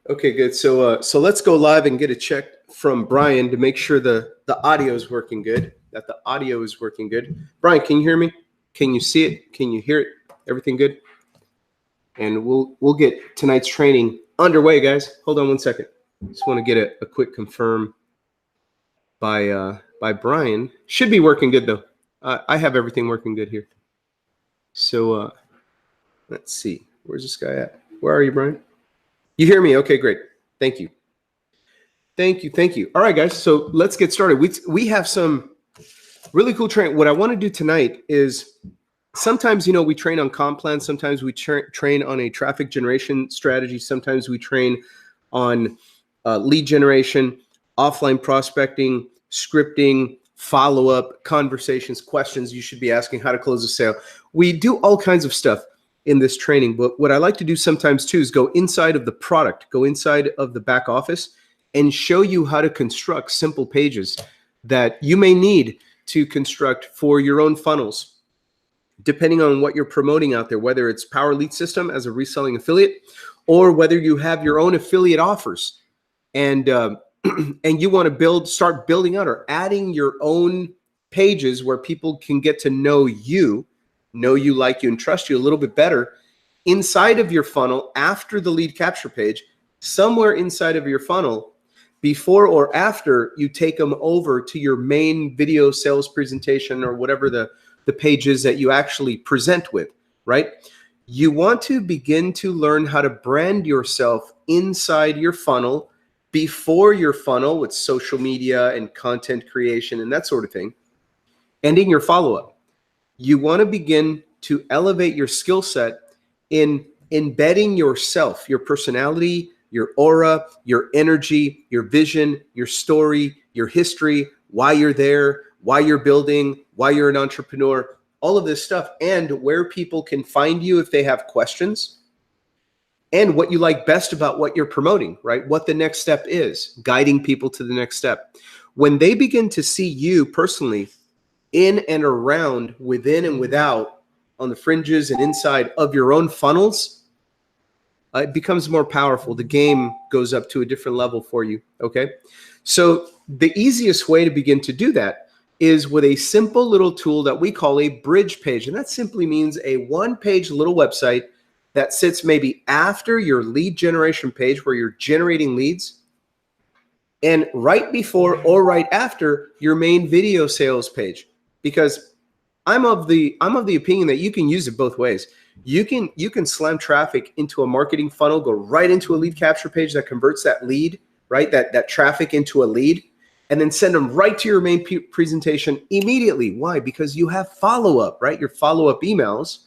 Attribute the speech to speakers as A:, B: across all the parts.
A: Okay, good. So let's go live and get a check from Brian to make sure the audio is working good. That the audio is working good. Brian, can you hear me? Can you see it? Can you hear it? Everything good? And we'll get tonight's training underway, guys. Hold on one second. Just want to get a quick confirm by Brian. Should be working good though. I have everything working good here. So let's see. Where's this guy at? Where are you, Brian? You hear me? Okay, great. Thank you. Thank you. Thank you. All right, guys. So let's get started. We have some really cool training. What I want to do tonight is sometimes, we train on comp plans. Sometimes we train on a traffic generation strategy. Sometimes we train on lead generation, offline prospecting, scripting, follow-up, conversations, questions you should be asking, how to close a sale. We do all kinds of stuff in this training, but what I like to do sometimes too is go inside of the product, go inside of the back office and show you how to construct simple pages that you may need to construct for your own funnels, depending on what you're promoting out there, whether it's Power Lead System as a reselling affiliate, or whether you have your own affiliate offers and you want to start building out or adding your own pages where people can get to know you, like you, and trust you a little bit better inside of your funnel after the lead capture page, somewhere inside of your funnel, before or after you take them over to your main video sales presentation or whatever the page is that you actually present with, right? You want to begin to learn how to brand yourself inside your funnel, before your funnel with social media and content creation and that sort of thing, and in your follow-up. You want to begin to elevate your skill set in embedding yourself, your personality, your aura, your energy, your vision, your story, your history, why you're there, why you're building, why you're an entrepreneur, all of this stuff, and where people can find you if they have questions, and what you like best about what you're promoting, right? What the next step is, guiding people to the next step. When they begin to see you personally in and around, within and without, on the fringes and inside of your own funnels, it becomes more powerful. The game goes up to a different level for you, okay? So the easiest way to begin to do that is with a simple little tool that we call a bridge page. And that simply means a one-page little website that sits maybe after your lead generation page where you're generating leads, and right before or right after your main video sales page. Because I'm of the opinion that you can use it both ways. You can slam traffic into a marketing funnel, go right into a lead capture page that converts that lead, right? That traffic into a lead, and then send them right to your main presentation immediately. Why? Because you have follow-up, right? Your follow-up emails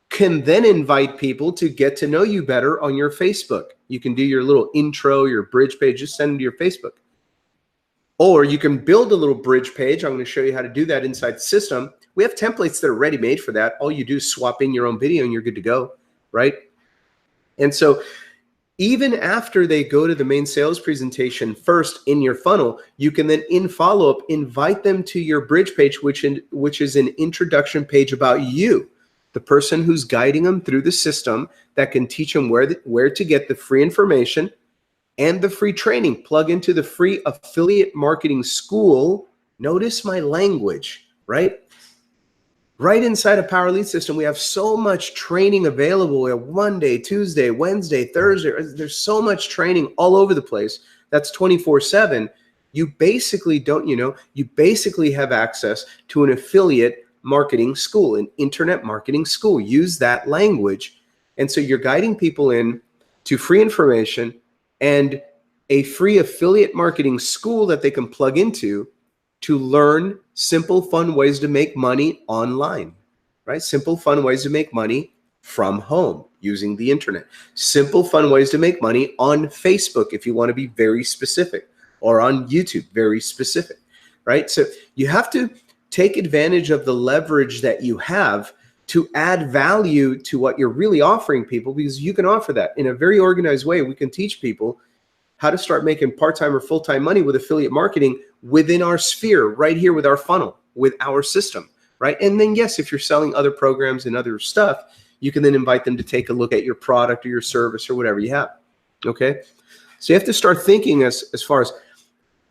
A: can then invite people to get to know you better on your Facebook. You can do your little intro, your bridge page, just send them to your Facebook. Or you can build a little bridge page. I'm going to show you how to do that inside the system. We have templates that are ready-made for that. All you do is swap in your own video and you're good to go, right? And so even after they go to the main sales presentation first in your funnel, you can then in follow-up invite them to your bridge page, which is an introduction page about you, the person who's guiding them through the system that can teach them where to get the free information and the free training. Plug into the free affiliate marketing school. Notice my language, right? Right inside of Power Lead System, we have so much training available. We have Monday, Tuesday, Wednesday, Thursday. There's so much training all over the place. That's 24/7. You basically you basically have access to an affiliate marketing school, an internet marketing school. Use that language. And so you're guiding people in to free information and a free affiliate marketing school that they can plug into to learn simple, fun ways to make money online, right? Simple, fun ways to make money from home using the internet. Simple, fun ways to make money on Facebook if you want to be very specific, or on YouTube, very specific, right? So you have to take advantage of the leverage that you have to add value to what you're really offering people, because you can offer that in a very organized way. We can teach people how to start making part-time or full-time money with affiliate marketing within our sphere, right here with our funnel, with our system, right? And then, yes, if you're selling other programs and other stuff, you can then invite them to take a look at your product or your service or whatever you have. Okay. So you have to start thinking as far as,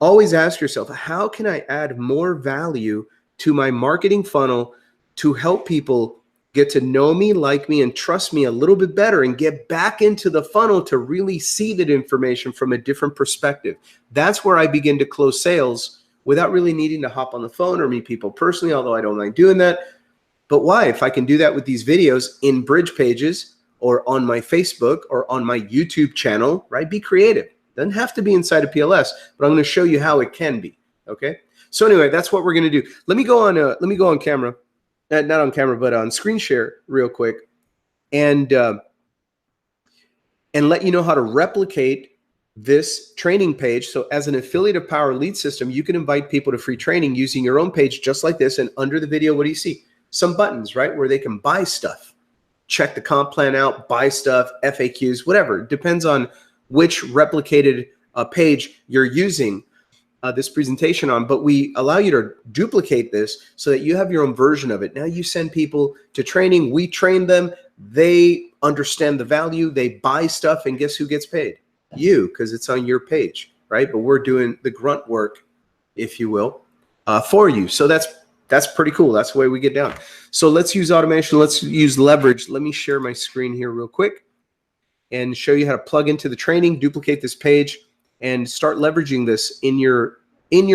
A: always ask yourself, how can I add more value to my marketing funnel to help people get to know me, like me, and trust me a little bit better, and get back into the funnel to really see that information from a different perspective? That's where I begin to close sales without really needing to hop on the phone or meet people personally, although I don't like doing that. But why? If I can do that with these videos in bridge pages or on my Facebook or on my YouTube channel, right? Be creative. Doesn't have to be inside of PLS, but I'm going to show you how it can be. Okay. So anyway, that's what we're going to do. Let me go on camera, not on camera, but on screen share real quick, and let you know how to replicate this training page. So as an affiliate of Power Lead System, you can invite people to free training using your own page, just like this. And under the video, what do you see? Some buttons, right? Where they can buy stuff, check the comp plan out, buy stuff, FAQs, whatever. It depends on which replicated page you're using this presentation on, but we allow you to duplicate this so that you have your own version of it. Now you send people to training, we train them, they understand the value, they buy stuff, and guess who gets paid? You, because it's on your page, right? But we're doing the grunt work, if you will, for you. So that's pretty cool. That's the way we get down. So let's use automation. Let's use leverage. Let me share my screen here real quick and show you how to plug into the training, duplicate this page, and start leveraging this in your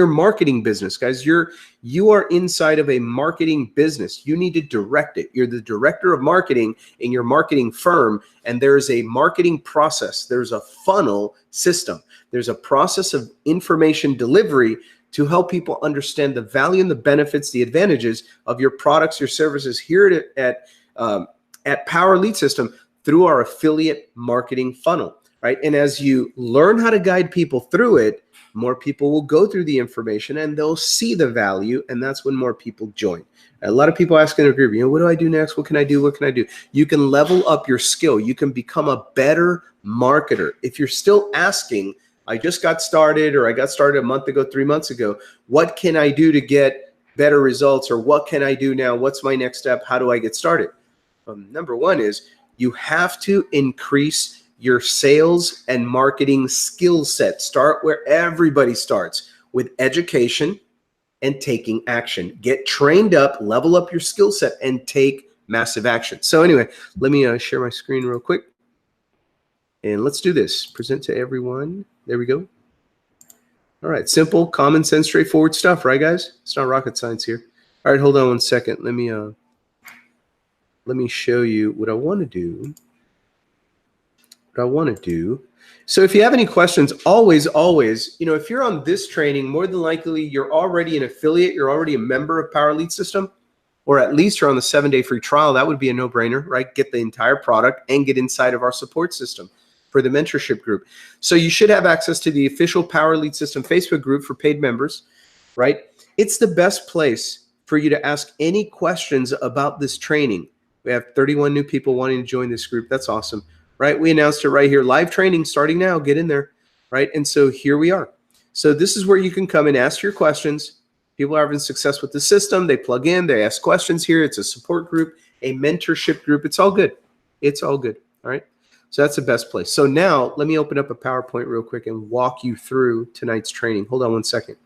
A: marketing business. Guys, you are inside of a marketing business. You need to direct it. You're the director of marketing in your marketing firm, and there is a marketing process. There's a funnel system. There's a process of information delivery to help people understand the value and the benefits, the advantages of your products, your services here at Power Lead System through our affiliate marketing funnel, right? And as you learn how to guide people through it, more people will go through the information and they'll see the value, and that's when more people join. A lot of people ask in a group, what do I do next? What can I do? What can I do? You can level up your skill. You can become a better marketer. If you're still asking, I just got started, or I got started a month ago, 3 months ago, what can I do to get better results? Or what can I do now? What's my next step? How do I get started? Number one is you have to increase your sales and marketing skill set. Start where everybody starts, with education and taking action. Get trained up, level up your skill set, and take massive action. So anyway, let me share my screen real quick. And let's do this. Present to everyone. There we go. All right. Simple, common sense, straightforward stuff, right, guys? It's not rocket science here. All right. Hold on 1 second. Let me show you what I want to do. So if you have any questions, always, if you're on this training, more than likely you're already an affiliate. You're already a member of Power Lead System, or at least you're on the 7-day free trial. That would be a no-brainer, right? Get the entire product and get inside of our support system for the mentorship group. So you should have access to the official Power Lead System Facebook group for paid members, right? It's the best place for you to ask any questions about this training. We have 31 new people wanting to join this group. That's awesome, right? We announced it right here. Live training starting now. Get in there, right? And so here we are. So this is where you can come and ask your questions. People are having success with the system. They plug in. They ask questions here. It's a support group, a mentorship group. It's all good. It's all good, all right? So that's the best place. So now let me open up a PowerPoint real quick and walk you through tonight's training. Hold on 1 second.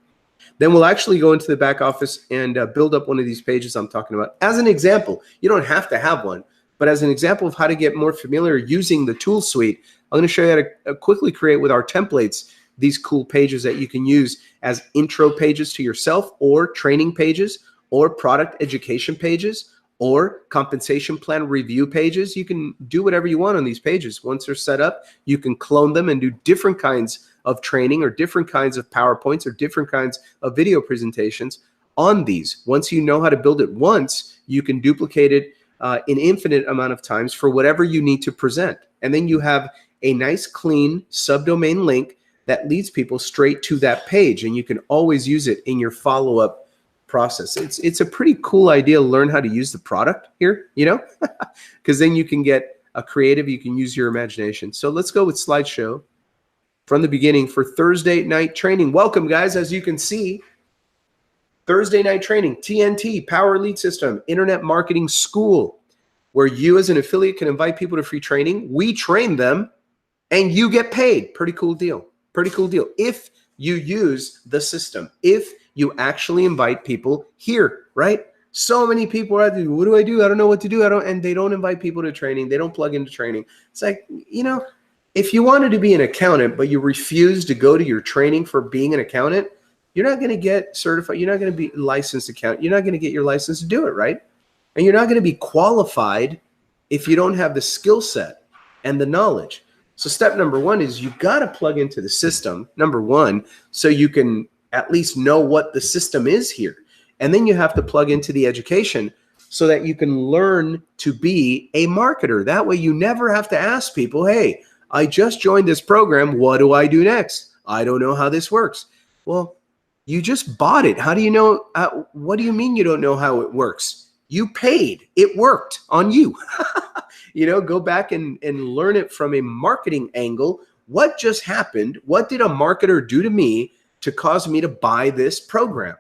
A: Then we'll actually go into the back office and build up one of these pages I'm talking about. As an example, you don't have to have one, but as an example of how to get more familiar using the tool suite, I'm going to show you how to quickly create with our templates these cool pages that you can use as intro pages to yourself, or training pages, or product education pages, or compensation plan review pages. You can do whatever you want on these pages. Once they're set up, you can clone them and do different kinds of training, or different kinds of PowerPoints, or different kinds of video presentations on these. Once you know how to build it once, you can duplicate it an infinite amount of times for whatever you need to present. And then you have a nice clean subdomain link that leads people straight to that page, and you can always use it in your follow-up process. It's a pretty cool idea to learn how to use the product here, because then you can get a creative, you can use your imagination. So let's go with slideshow from the beginning for Thursday night training. Welcome, guys. As you can see, Thursday night training, TNT, Power Lead System, Internet Marketing School, where you as an affiliate can invite people to free training. We train them, and you get paid. Pretty cool deal. Pretty cool deal. If you use the system, if you actually invite people here, right? So many people are like, what do I do? I don't know what to do. And they don't invite people to training. They don't plug into training. It's like, if you wanted to be an accountant, but you refuse to go to your training for being an accountant, you're not going to get certified. You're not going to be licensed accountant. You're not going to get your license to do it, right? And you're not going to be qualified if you don't have the skill set and the knowledge. So step number one is you got to plug into the system, number one, so you can at least know what the system is here. And then you have to plug into the education so that you can learn to be a marketer. That way you never have to ask people, hey, I just joined this program. What do I do next? I don't know how this works. Well, you just bought it. How do you know? What do you mean you don't know how it works? You paid. It worked on you. Go back and learn it from a marketing angle. What just happened? What did a marketer do to me to cause me to buy this program,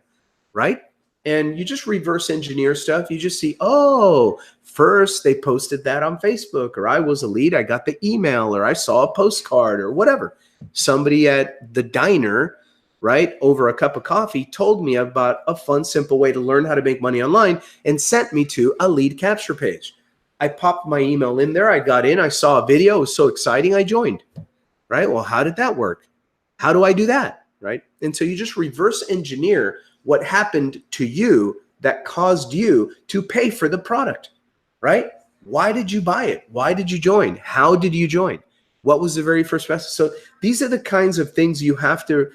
A: right? And you just reverse engineer stuff. You just see, oh, first they posted that on Facebook, or I was a lead. I got the email, or I saw a postcard, or whatever. Somebody at the diner, right, over a cup of coffee told me about a fun, simple way to learn how to make money online and sent me to a lead capture page. I popped my email in there. I got in. I saw a video. It was so exciting. I joined, right? Well, how did that work? How do I do that, right? And so you just reverse engineer what happened to you that caused you to pay for the product, right? Why did you buy it? Why did you join? How did you join? What was the very first message? So these are the kinds of things you have to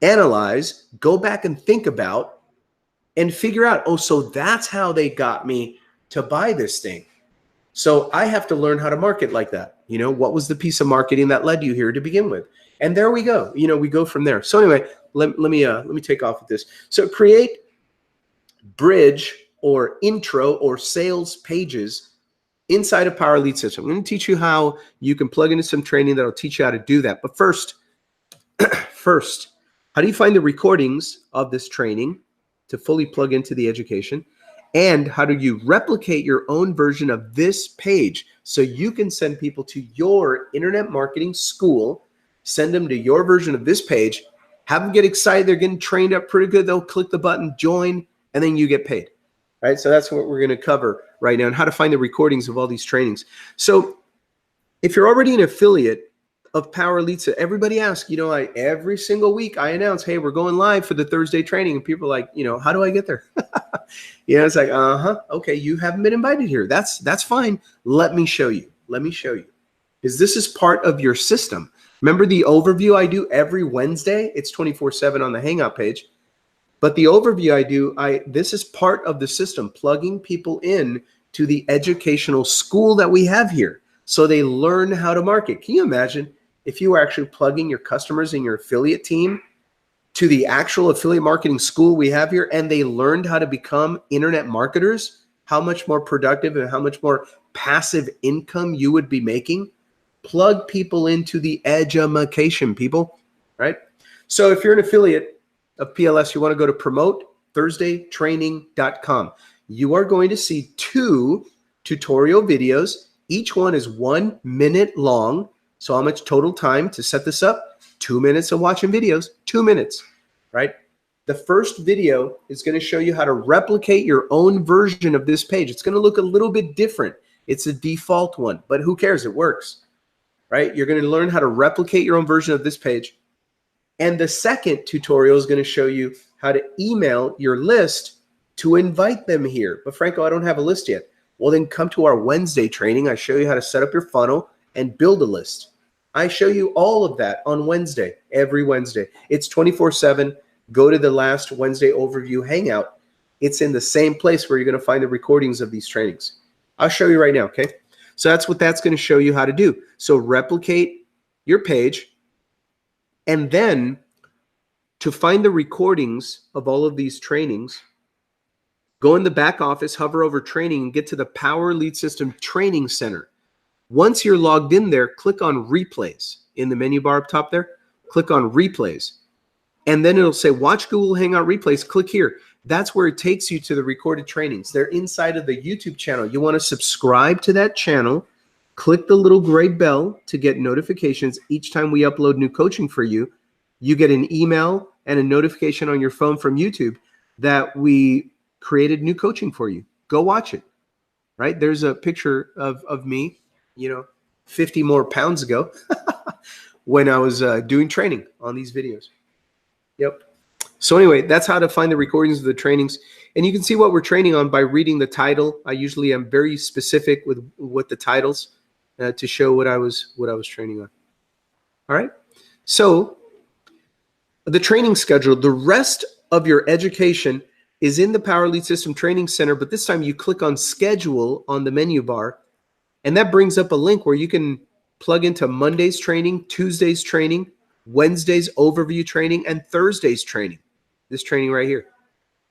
A: analyze, go back and think about, and figure out, oh, so that's how they got me to buy this thing. So I have to learn how to market like that. What was the piece of marketing that led you here to begin with? And there we go. We go from there. So anyway, let me take off with this. So create bridge or intro or sales pages inside a Power Lead system. I'm going to teach you how you can plug into some training that'll teach you how to do that. But first, how do you find the recordings of this training to fully plug into the education? And how do you replicate your own version of this page so you can send people to your internet marketing school, send them to your version of this page, have them get excited, they're getting trained up pretty good, they'll click the button, join, and then you get paid, right? So that's what we're going to cover right now, and how to find the recordings of all these trainings. So if you're already an affiliate of Power Lead, so everybody asks, every single week I announce, hey, we're going live for the Thursday training, and people are like, how do I get there? It's like, okay, you haven't been invited here. That's fine. Let me show you. Because this is part of your system. Remember the overview I do every Wednesday? It's 24/7 on the Hangout page. But the overview I do, this is part of the system, plugging people in to the educational school that we have here so they learn how to market. Can you imagine if you were actually plugging your customers in your affiliate team to the actual affiliate marketing school we have here, and they learned how to become internet marketers? How much more productive and how much more passive income you would be making? Plug people into the education, people, right? So if you're an affiliate of PLS, you want to go to promotethursdaytraining.com. You are going to see 2 tutorial videos. Each one is 1 minute long. So how much total time to set this up? 2 minutes of watching videos, 2 minutes, right? The first video is going to show you how to replicate your own version of this page. It's going to look a little bit different. It's a default one, but who cares? It works, right? You're going to learn how to replicate your own version of this page. And the second tutorial is going to show you how to email your list to invite them here. But Franco, I don't have a list yet. Well, then come to our Wednesday training. I show you how to set up your funnel and build a list. I show you all of that on Wednesday, every Wednesday. It's 24/7. Go to the last Wednesday overview hangout. It's in the same place where you're going to find the recordings of these trainings. I'll show you right now, okay? So that's what that's going to show you how to do. So replicate your page, and then to find the recordings of all of these trainings, go in the back office, hover over training, and get to the Power Lead System Training Center. Once you're logged in there, click on replays in the menu bar up top there. Click on replays. And then it'll say watch Google Hangout replays. Click here. That's where it takes you to the recorded trainings. They're inside of the YouTube channel. You want to subscribe to that channel Click the little gray bell to get notifications each time we upload new coaching for you. You get an email and a notification on your phone from YouTube that we created new coaching for you. Go watch it, right? There's a picture of me, 50 more pounds ago when I was doing training on these videos. Yep. So anyway, that's how to find the recordings of the trainings. And you can see what we're training on by reading the title. I usually am very specific with what the titles to show what I was training on. All right. So the training schedule, the rest of your education is in the Power Lead System Training Center, but this time you click on schedule on the menu bar, and that brings up a link where you can plug into Monday's training, Tuesday's training, Wednesday's overview training, and Thursday's training. This training right here.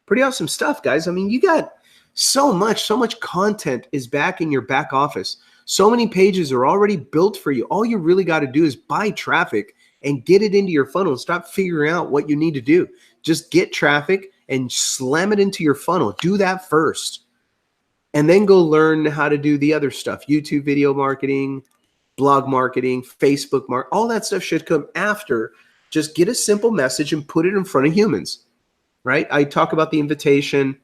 A: Pretty awesome stuff, guys. I mean, you got so much content is back in your back office. So many pages are already built for you. All you really got to do is buy traffic and get it into your funnel and stop figuring out what you need to do. Just get traffic and slam it into your funnel. Do that first. And then go learn how to do the other stuff. YouTube video marketing, blog marketing, Facebook marketing, all that stuff should come after. Just get a simple message and put it in front of humans, right? I talk about the invitation.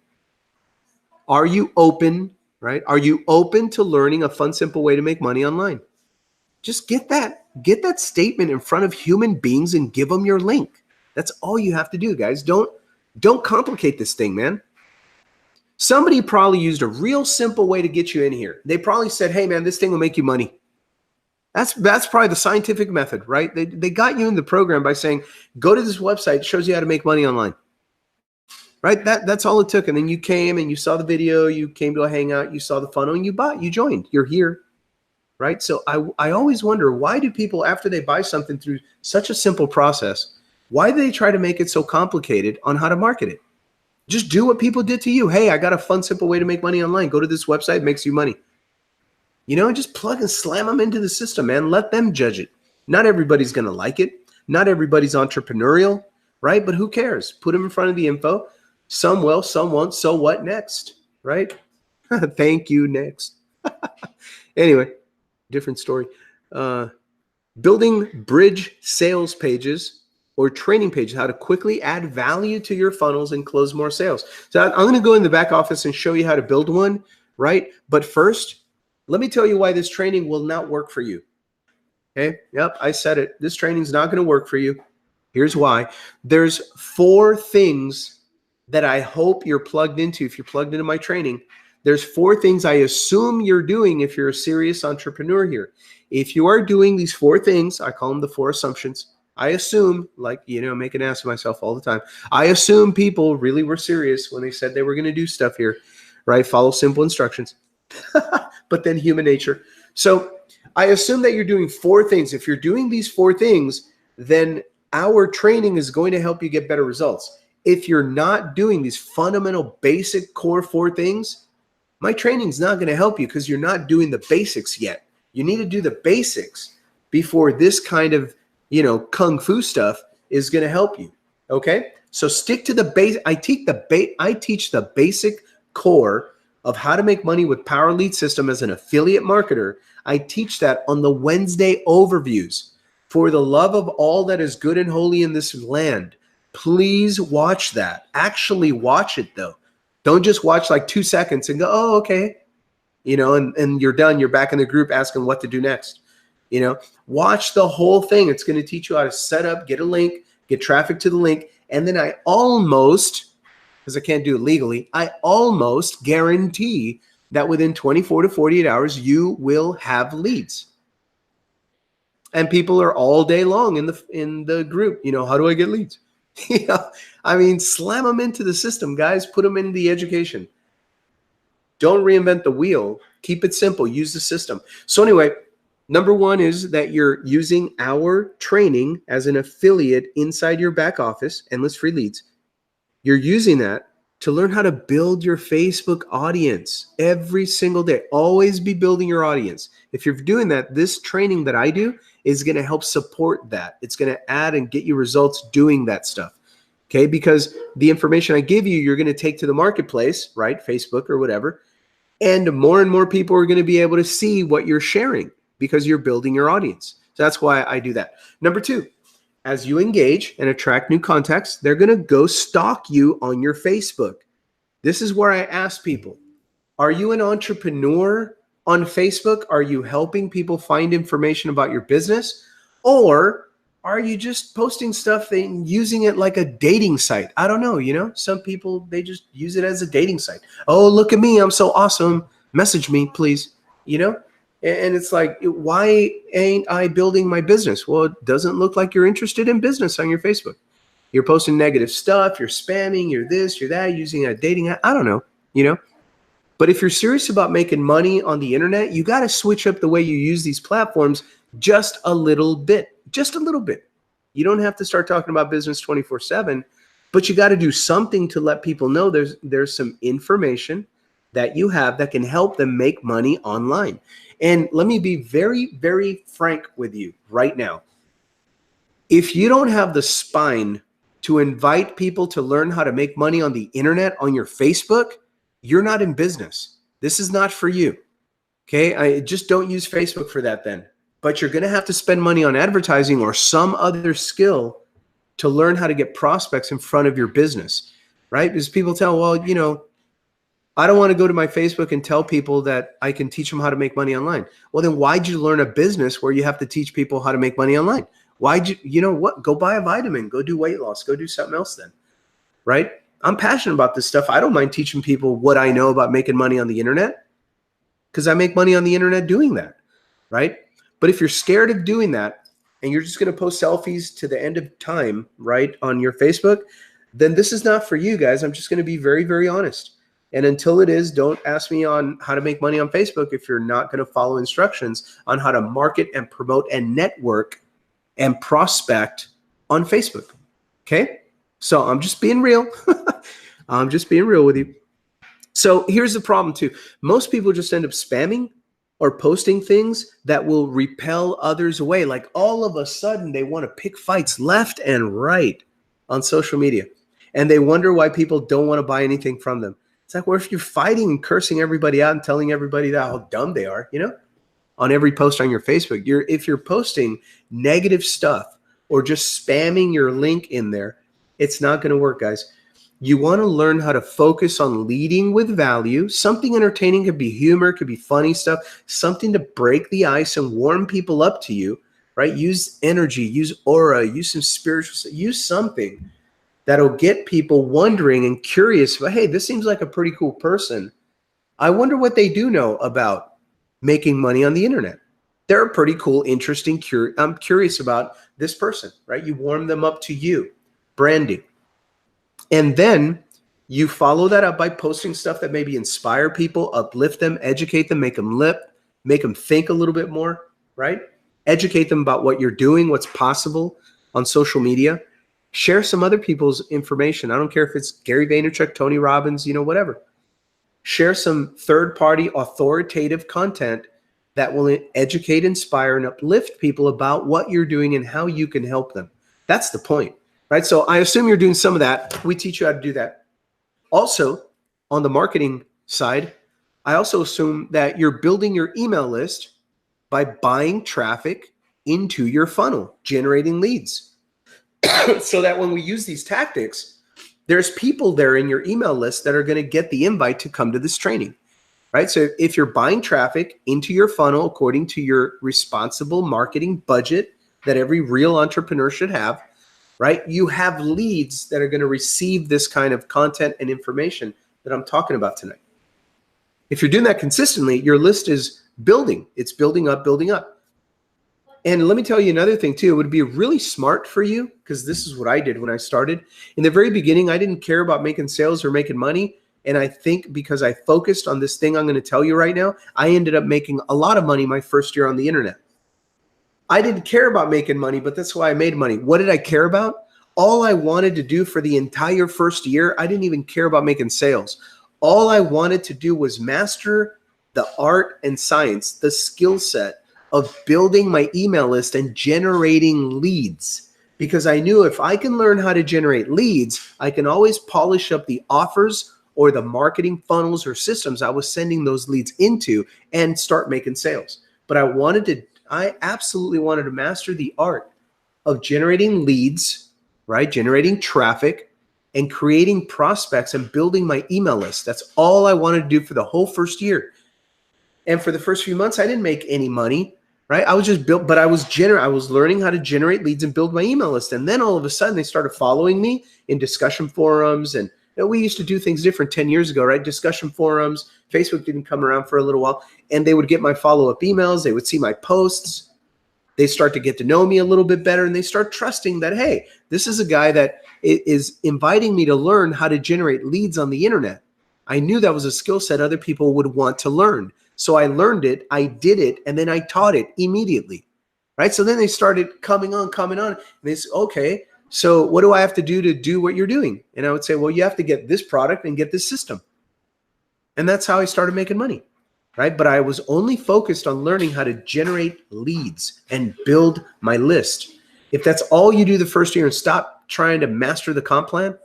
A: Are you open, right? Are you open to learning a fun, simple way to make money online? Just get that statement in front of human beings and give them your link. That's all you have to do, guys. Don't complicate this thing, man. Somebody probably used a real simple way to get you in here. They probably said, hey, man, this thing will make you money. That's probably the scientific method, right? They got you in the program by saying, go to this website. It shows you how to make money online, right? That's all it took. And then you came and you saw the video. You came to a hangout. You saw the funnel and you joined. You're here, right? So I always wonder, why do people, after they buy something through such a simple process, why do they try to make it so complicated on how to market it? Just do what people did to you. Hey, I got a fun, simple way to make money online. Go to this website, it makes you money. Just plug and slam them into the system, man. Let them judge it. Not everybody's going to like it. Not everybody's entrepreneurial, right? But who cares? Put them in front of the info. Some will, some won't. So what next, right? Thank you, next. Anyway, different story. Building bridge sales pages or training pages, how to quickly add value to your funnels and close more sales. So I'm going to go in the back office and show you how to build one, right? But first, let me tell you why this training will not work for you. Okay? Yep, I said it. This training is not going to work for you. Here's why. There's 4 things that I hope you're plugged into if you're plugged into my training. There's 4 things I assume you're doing if you're a serious entrepreneur here. If you are doing these 4 things, I call them the 4 assumptions. I assume, like, make an ass of myself all the time. I assume people really were serious when they said they were going to do stuff here, right? Follow simple instructions. But then human nature. So I assume that you're doing 4 things. If you're doing these 4 things, then our training is going to help you get better results. If you're not doing these fundamental, basic, core 4 things, my training is not going to help you because you're not doing the basics yet. You need to do the basics before this kind of, kung fu stuff is going to help you. Okay? So stick to the base. I teach the basic core of how to make money with Power Lead System as an affiliate marketer. I teach that on the Wednesday overviews. For the love of all that is good and holy in this land, please watch that. Actually watch it though. Don't just watch like 2 seconds and go, oh, okay. And you're done. You're back in the group asking what to do next. Watch the whole thing. It's going to teach you how to set up, get a link, get traffic to the link. And then I almost, because I can't do it legally, I almost guarantee that within 24 to 48 hours, you will have leads. And people are all day long in the group. How do I get leads? Slam them into the system, guys. Put them into the education. Don't reinvent the wheel. Keep it simple. Use the system. So anyway, number 1 is that you're using our training as an affiliate inside your back office, endless free leads. You're using that to learn how to build your Facebook audience every single day. Always be building your audience. If you're doing that, this training that I do is going to help support that. It's going to add and get you results doing that stuff. Okay, because the information I give you, you're going to take to the marketplace, right? Facebook or whatever. And more people are going to be able to see what you're sharing because you're building your audience. So that's why I do that. Number two, as you engage and attract new contacts, they're going to go stalk you on your Facebook. This is where I ask people, are you an entrepreneur on Facebook? Are you helping people find information about your business? Or are you just posting stuff and using it like a dating site? I don't know. Some people, they just use it as a dating site. Oh, look at me. I'm so awesome. Message me, please. And it's like, why ain't I building my business? Well, it doesn't look like you're interested in business on your Facebook. You're posting negative stuff. You're spamming. You're this, you're that, using a dating app. I don't know, But if you're serious about making money on the internet, you got to switch up the way you use these platforms just a little bit. Just a little bit. You don't have to start talking about business 24/7, but you got to do something to let people know there's some information that you have that can help them make money online. And let me be very, very frank with you right now. If you don't have the spine to invite people to learn how to make money on the internet on your Facebook, you're not in business. This is not for you. Okay. I just don't use Facebook for that then. But you're going to have to spend money on advertising or some other skill to learn how to get prospects in front of your business, right? Because people tell, well, I don't want to go to my Facebook and tell people that I can teach them how to make money online. Well, then why'd you learn a business where you have to teach people how to make money online? Why'd go buy a vitamin, go do weight loss, go do something else then, right? I'm passionate about this stuff. I don't mind teaching people what I know about making money on the internet because I make money on the internet doing that, right? But if you're scared of doing that and you're just going to post selfies to the end of time, right, on your Facebook, then this is not for you guys. I'm just going to be very, very honest. And until it is, don't ask me on how to make money on Facebook if you're not going to follow instructions on how to market and promote and network and prospect on Facebook. Okay? So I'm just being real. I'm just being real with you. So here's the problem too. Most people just end up spamming or posting things that will repel others away. Like all of a sudden they want to pick fights left and right on social media. And they wonder why people don't want to buy anything from them. It's like, well, if you're fighting and cursing everybody out and telling everybody that how dumb they are, on every post on your Facebook, if you're posting negative stuff or just spamming your link in there, it's not going to work, guys. You want to learn how to focus on leading with value. Something entertaining could be humor, could be funny stuff, something to break the ice and warm people up to you, right? Use energy, use aura, use some spiritual, use something that'll get people wondering and curious. But hey, this seems like a pretty cool person. I wonder what they do know about making money on the internet. They're a pretty cool, interesting, I'm curious about this person, right? You warm them up to you, branding. And then you follow that up by posting stuff that maybe inspire people, uplift them, educate them, make them think a little bit more, right? Educate them about what you're doing, what's possible on social media. Share some other people's information. I don't care if it's Gary Vaynerchuk, Tony Robbins, whatever. Share some third-party authoritative content that will educate, inspire, and uplift people about what you're doing and how you can help them. That's the point, right? So I assume you're doing some of that. We teach you how to do that. Also, on the marketing side, I also assume that you're building your email list by buying traffic into your funnel, generating leads. So that when we use these tactics, there's people there in your email list that are going to get the invite to come to this training, right? So if you're buying traffic into your funnel according to your responsible marketing budget that every real entrepreneur should have, right? You have leads that are going to receive this kind of content and information that I'm talking about tonight. If you're doing that consistently, your list is building. It's building up, building up. And let me tell you another thing too. It would be really smart for you, because this is what I did when I started. In the very beginning, I didn't care about making sales or making money. And I think because I focused on this thing I'm going to tell you right now, I ended up making a lot of money my first year on the internet. I didn't care about making money, but that's why I made money. What did I care about? All I wanted to do for the entire first year, I didn't even care about making sales. All I wanted to do was master the art and science, the skill set of building my email list and generating leads. Because I knew if I can learn how to generate leads, I can always polish up the offers or the marketing funnels or systems I was sending those leads into and start making sales. But I absolutely wanted to master the art of generating leads, right? Generating traffic and creating prospects and building my email list. That's all I wanted to do for the whole first year. And for the first few months, I didn't make any money, right? I was just but I was learning how to generate leads and build my email list. And then all of a sudden they started following me in discussion forums. And we used to do things different 10 years ago, right? Discussion forums. Facebook didn't come around for a little while, and they would get my follow-up emails. They would see my posts. They start to get to know me a little bit better, and they start trusting that, hey, this is a guy that is inviting me to learn how to generate leads on the internet. I knew that was a skill set other people would want to learn. So I learned it, I did it, and then I taught it immediately, right? So then they started coming on. And they said, okay, so what do I have to do what you're doing? And I would say, well, you have to get this product and get this system. And that's how I started making money. Right? But I was only focused on learning how to generate leads and build my list. If that's all you do the first year and stop trying to master the comp plan,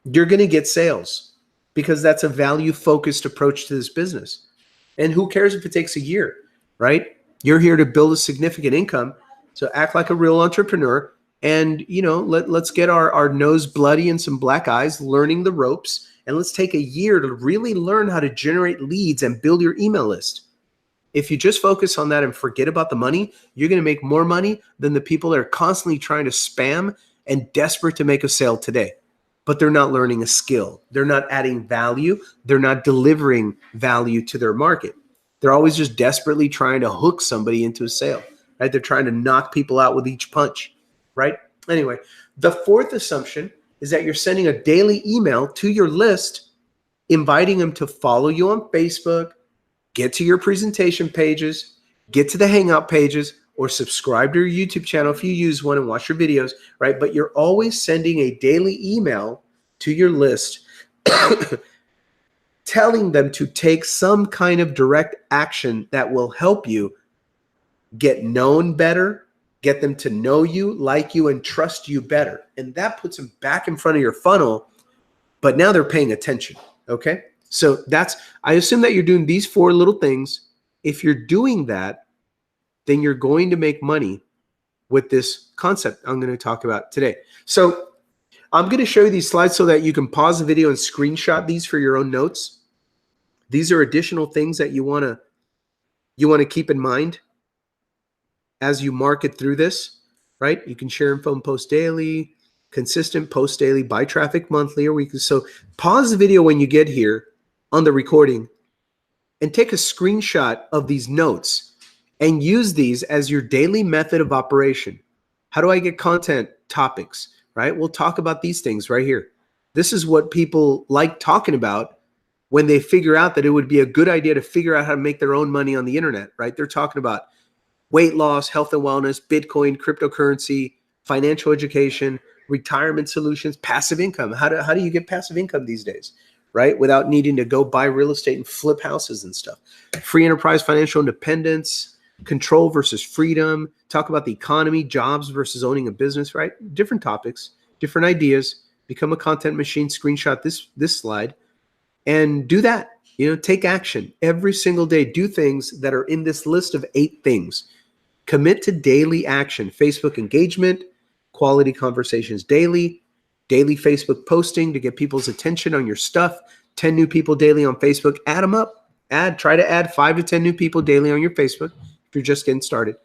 A: you're going to get sales, because that's a value-focused approach to this business. And who cares if it takes a year, right? You're here to build a significant income. So act like a real entrepreneur, and let's get our nose bloody and some black eyes learning the ropes. And let's take a year to really learn how to generate leads and build your email list. If you just focus on that and forget about the money, you're going to make more money than the people that are constantly trying to spam and desperate to make a sale today. But they're not learning a skill. They're not adding value. They're not delivering value to their market. They're always just desperately trying to hook somebody into a sale, right? They're trying to knock people out with each punch, right? Anyway, the fourth assumption is that you're sending a daily email to your list, inviting them to follow you on Facebook, get to your presentation pages, get to the Hangout pages, or subscribe to your YouTube channel if you use one and watch your videos, right? But you're always sending a daily email to your list telling them to take some kind of direct action that will help you get known better, get them to know you, like you, and trust you better. And that puts them back in front of your funnel, but now they're paying attention, okay? So I assume that you're doing these 4 little things. If you're doing that, then you're going to make money with this concept I'm going to talk about today. So I'm going to show you these slides so that you can pause the video and screenshot these for your own notes. These are additional things that you want to keep in mind as you market through this, right? You can share info and post daily, consistent post daily, buy traffic monthly or weekly. So pause the video when you get here on the recording and take a screenshot of these notes and use these as your daily method of operation. How do I get content topics, right? We'll talk about these things right here. This is what people like talking about when they figure out that it would be a good idea to figure out how to make their own money on the internet, right? They're talking about weight loss, health and wellness, Bitcoin, cryptocurrency, financial education, retirement solutions, passive income. How do you get passive income these days, right? Without needing to go buy real estate and flip houses and stuff. Free enterprise, financial independence, control versus freedom. Talk about the economy, jobs versus owning a business, right? Different topics, different ideas. Become a content machine. Screenshot this slide and do that. Take action every single day. Do things that are in this list of 8 things. Commit to daily action. Facebook engagement, quality conversations daily, daily Facebook posting to get people's attention on your stuff, 10 new people daily on Facebook. Add them up. Try to add 5 to 10 new people daily on your Facebook if you're just getting started.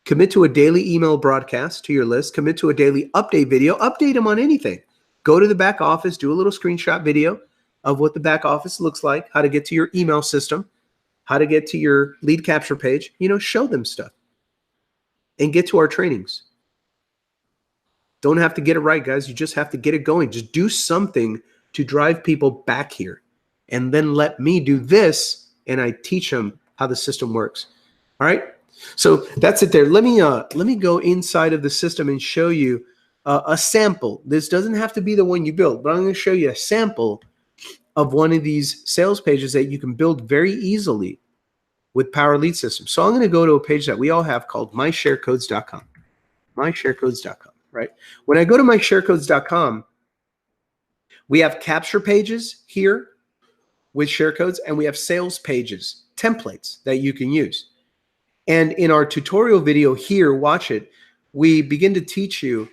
A: Commit to a daily email broadcast to your list. Commit to a daily update video. Update them on anything. Go to the back office, do a little screenshot video of what the back office looks like, how to get to your email system, how to get to your lead capture page. Show them stuff. And get to our trainings. Don't have to get it right, guys. You just have to get it going. Just do something to drive people back here. And then let me do this, and I teach them how the system works. All right? So that's it there. Let me go inside of the system and show you a sample. This doesn't have to be the one you built, but I'm going to show you a sample of one of these sales pages that you can build very easily with Power Lead System. So I'm going to go to a page that we all have called mysharecodes.com. Mysharecodes.com, right? When I go to mysharecodes.com, we have capture pages here with share codes, and we have sales pages, templates that you can use. And in our tutorial video here, watch it, we begin to teach you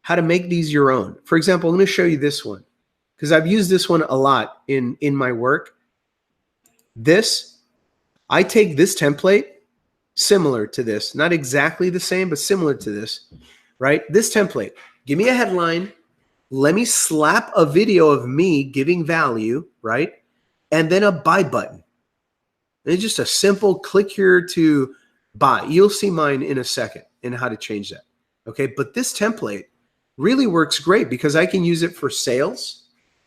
A: how to make these your own. For example, I'm going to show you this one because I've used this one a lot in my work. I take this template similar to this, not exactly the same, but similar to this, right? This template, give me a headline. Let me slap a video of me giving value, right? And then a buy button. And it's just a simple click here to buy. You'll see mine in a second and how to change that. Okay, but this template really works great because I can use it for sales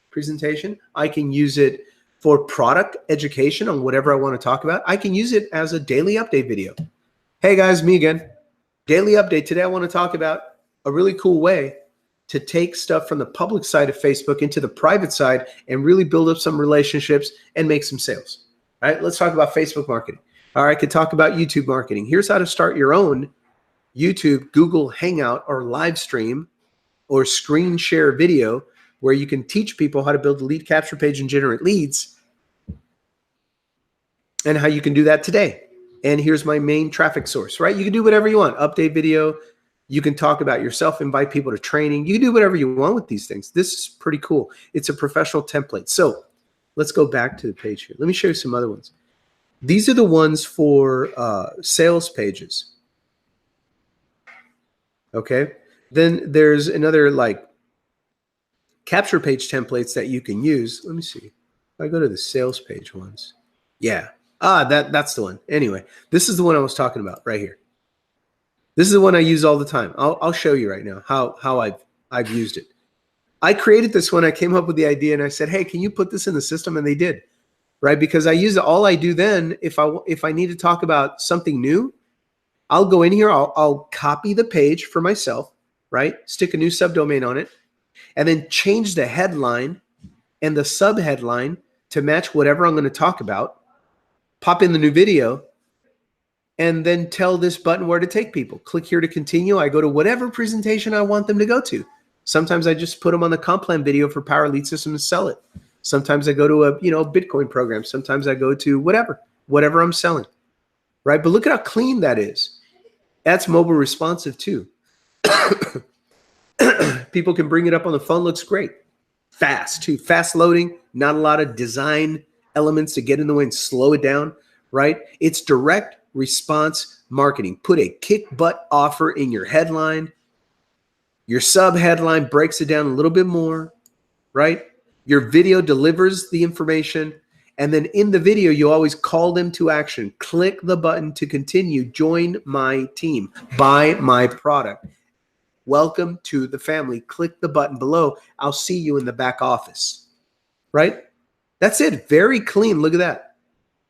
A: presentation. I can use it for product education on whatever I want to talk about. I can use it as a daily update video. Hey guys, me again. Daily update. Today I want to talk about a really cool way to take stuff from the public side of Facebook into the private side and really build up some relationships and make some sales. All right, let's talk about Facebook marketing. All right, I could talk about YouTube marketing. Here's how to start your own YouTube, Google Hangout, or live stream or screen share video where you can teach people how to build a lead capture page and generate leads and how you can do that today. And here's my main traffic source, right? You can do whatever you want. Update video. You can talk about yourself, invite people to training. You can do whatever you want with these things. This is pretty cool. It's a professional template. So let's go back to the page here. Let me show you some other ones. These are the ones for sales pages. Okay. Then there's another like capture page templates that you can use. Let me see. If I go to the sales page ones. Yeah. That's the one. Anyway, this is the one I was talking about right here. This is the one I use all the time. I'll show you right now how I've used it. I created this one. I came up with the idea and I said, hey, can you put this in the system? And they did, right? Because I use it. All I do then, if I need to talk about something new, I'll go in here. I'll copy the page for myself, right? Stick a new subdomain on it, and then change the headline and the subheadline to match whatever I'm going to talk about. Pop in the new video, and then tell this button where to take people. Click here to continue. I go to whatever presentation I want them to go to. Sometimes I just put them on the comp plan video for Power Lead System and sell it. Sometimes I go to a Bitcoin program. Sometimes I go to whatever I'm selling, right? But look at how clean that is. That's mobile responsive too. People can bring it up on the phone. Looks great. Fast too. Fast loading. Not a lot of design elements to get in the way and slow it down, right? It's direct response marketing. Put a kick butt offer in your headline. Your sub headline breaks it down a little bit more, right? Your video delivers the information. And then in the video, you always call them to action. Click the button to continue. Join my team. Buy my product. Welcome to the family. Click the button below. I'll see you in the back office, right? That's it. Very clean. Look at that.